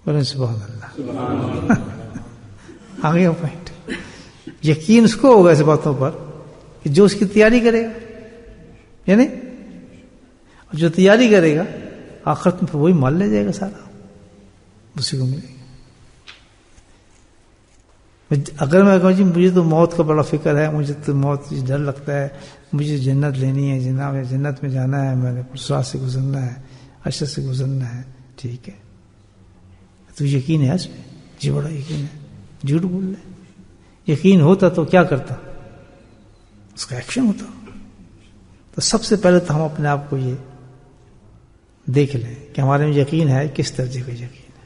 بولے سبحان اللہ. آ گیا پوائنٹ. یقین اس کو ہوگا ایسے باتوں پر کہ جو اس کی تیاری کرے گا، یعنی جو تیاری کرے گا آخرت میں وہی مال لے جائے گا سارا، اسی کو ملے گا. اگر میں کہوں جی مجھے تو موت کا بڑا فکر ہے، مجھے تو موت سے ڈر لگتا ہے، مجھے جنت لینی ہے، جنت میں جانا ہے، میں نے پرسرات سے گزرنا ہے، عرش سے گزرنا ہے، ٹھیک ہے تو یقین ہے اس میں؟ جی بڑا یقین ہے. جھوٹ بول رہے. یقین ہوتا تو کیا کرتا؟ اس کا ایکشن ہوتا. تو سب سے پہلے تو ہم اپنے آپ کو یہ دیکھ لیں کہ ہمارے میں یقین ہے کس درجے کا یقین ہے.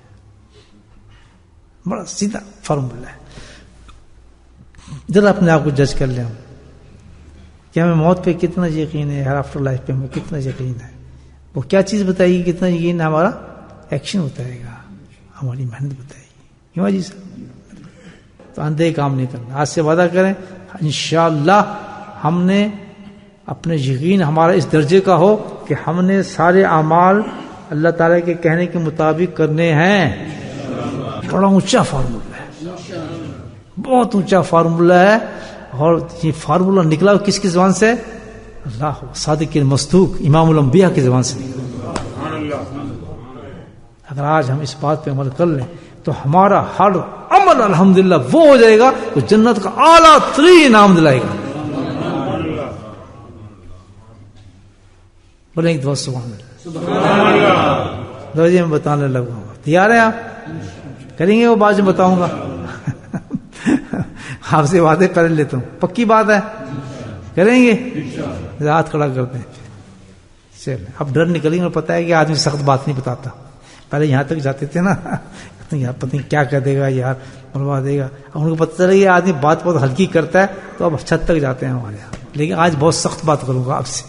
بڑا سیدھا فارمولا ہے. ذرا اپنے آپ کو جج کر لیں ہم کہ ہمیں موت پہ کتنا یقین ہے، ہر آفٹر لائف پہ ہمیں کتنا یقین ہے. وہ کیا چیز بتائے گی کتنا یقین ہے؟ ہمارا ایکشن بتائے گا، ہماری محنت بتائے گی. کیوں جی صاحب؟ تو اندھے کام نہیں کرنا. آج سے وعدہ کریں انشاءاللہ ہم نے اپنے یقین ہمارا اس درجے کا ہو کہ ہم نے سارے اعمال اللہ تعالیٰ کے کہنے کے مطابق کرنے ہیں. بڑا اونچا فارمولا ہے، بہت اونچا فارمولا ہے. اور یہ فارمولا نکلا کس کی زبان سے؟ اللہ صادق المصدوق امام الانبیاء کی زبان سے نکلا. اگر آج ہم اس بات پہ عمل کر لیں تو ہمارا ہر عمل الحمدللہ وہ ہو جائے گا تو جنت کا اعلیٰ ترین انعام دلائے گا. بولیں ایک دو سبحان اللہ. دو جی میں بتانے لگوں گا. تیار ہیں آپ؟ کریں گے وہ بات جو بتاؤں گا. آپ سے وعدے پہلے لیتا ہوں، پکی بات ہے، کریں گے. ہاتھ کھڑا کرتے ہیں. چلے اب ڈر نکلیں گے. پتہ ہے کہ آدمی سخت بات نہیں بتاتا. پہلے یہاں تک جاتے تھے نا، یار پتہ نہیں کیا کہہ دے گا، یار مروا دے گا. اب ان کو پتہ چلے گا آدمی بات بہت ہلکی کرتا ہے تو اب چھت تک جاتے ہیں ہمارے یہاں. لیکن آج بہت سخت بات کروں گا آپ سے.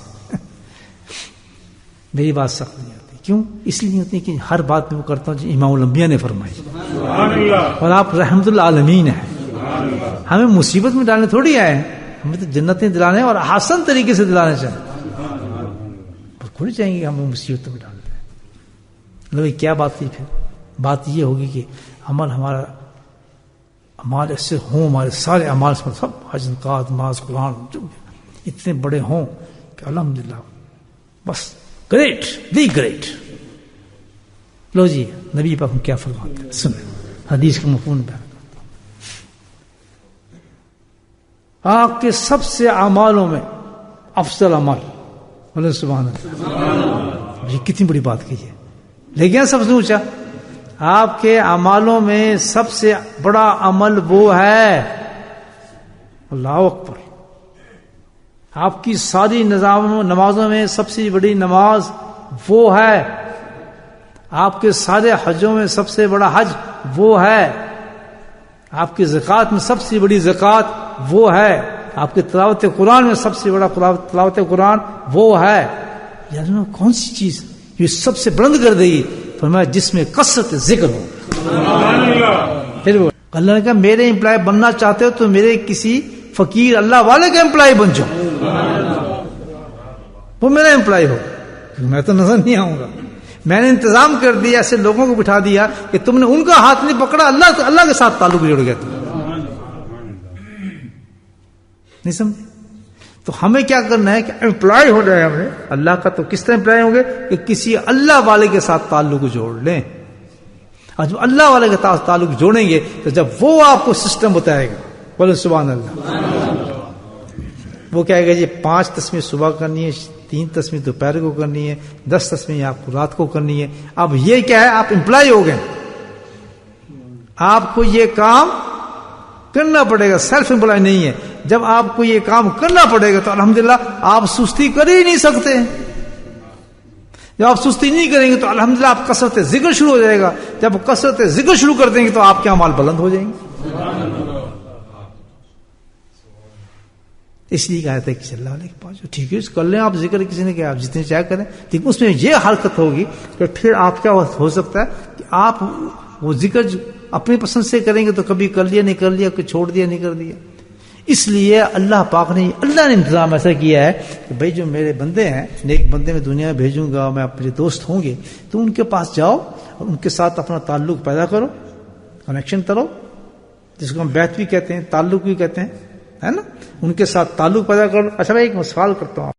میری بات سخت نہیں ہوتی. کیوں؟ اس لیے ہوتی ہے کہ ہر بات میں وہ کرتا ہوں جو امام الانبیاء نے فرمائی. اور آپ رحمت العالمین ہیں. ہمیں مصیبت میں ڈالنے تھوڑی آئے ہیں، ہمیں تو جنتیں دلانے اور حسن طریقے سے دلانے چاہیے. تھوڑی چاہیں گے ہمیں مصیبت میں ڈال دیں. کیا بات تھی پھر؟ بات یہ ہوگی کہ عمل ہمارا اعمال ایسے ہوں، ہمارے سارے اعمال سب حج زکات نماز قرآن اتنے بڑے ہوں کہ الحمدللہ بس گریٹ دی گریٹ. لو جی نبی پاک کیا فرماتے ہیں سنیں. حدیث کا مفہوم بیان کرتا ہوں. آپ کے سب سے اعمالوں میں افضل عمل، بولے سبحان اللہ. یہ کتنی بڑی بات کی ہے. لیکن سب سے اونچا آپ کے اعمالوں میں سب سے بڑا عمل وہ ہے، اللہ اکبر، آپ کی ساری نمازوں میں سب سے بڑی نماز وہ ہے، آپ کے سارے حجوں میں سب سے بڑا حج وہ ہے، آپ کی زکوٰۃ میں سب سے بڑی زکوٰۃ وہ ہے، آپ کی تلاوت قرآن میں سب سے بڑا تلاوت قرآن وہ ہے. یار کون سی چیز یہ سب سے بلند کر دے گی؟ فرمایا جس میں کثرت ذکر ہو. پھر وہ اللہ نے کہا میرے امپلائی بننا چاہتے ہو تو میرے کسی فقیر اللہ والے کا امپلائی بن جاؤ، وہ میرا امپلائی ہو. میں تو نظر نہیں آؤں گا. میں نے انتظام کر دیا، ایسے لوگوں کو بٹھا دیا کہ تم نے ان کا ہاتھ نہیں پکڑا، اللہ کے ساتھ تعلق جڑ گیا تم. نہیں سمجھے؟ تو ہمیں کیا کرنا ہے کہ امپلائی ہو جائے ہمیں اللہ کا. تو کس طرح امپلائی ہوں گے کہ کسی اللہ والے کے ساتھ تعلق جوڑ لیں. اور جب اللہ والے کے ساتھ تعلق جوڑیں گے تو جب وہ آپ کو سسٹم بتائے گا، بولے سبحان اللہ، وہ کہے گا جی 5 تسبیح صبح کرنی ہے، 3 تسبیح دوپہر کو کرنی ہے، 10 تسبیح آپ کو رات کو کرنی ہے. اب یہ کیا ہے؟ آپ امپلائی ہو گئے، آپ کو یہ کام کرنا پڑے گا. سیلف امپلائی نہیں ہے. جب آپ کو یہ کام کرنا پڑے گا تو الحمدللہ آپ سستی کر ہی نہیں سکتے. جب آپ سستی نہیں کریں گے تو الحمدللہ آپ کثرت ذکر شروع ہو جائے گا. جب کثرت ذکر شروع کر دیں گے تو آپ کے اعمال بلند ہو جائیں گے. اس لیے کہتے ہیں کہ اللہ علیہ کے پاس ٹھیک ہے کر لیں آپ ذکر. کسی نے کہا آپ جتنے چاہے کریں، لیکن اس میں یہ حرکت ہوگی کہ پھر آپ کیا ہو سکتا ہے کہ آپ وہ ذکر اپنی پسند سے کریں گے تو کبھی کر لیا نہیں کر لیا، کبھی چھوڑ دیا نہیں کر دیا. اس لیے اللہ پاک نے انتظام ایسا کیا ہے کہ بھائی جو میرے بندے ہیں، نیک بندے میں دنیا میں بھیجوں گا، میں اپنے دوست ہوں گے تو ان کے پاس جاؤ اور ان کے ساتھ اپنا تعلق پیدا کرو، کنیکشن کرو، جس کو ہم بیعت بھی کہتے ہیں، تعلق بھی کہتے ہیں، ہے نا، ان کے ساتھ تعلق پیدا کرو۔ اچھا بھائی ایک سوال کرتا ہوں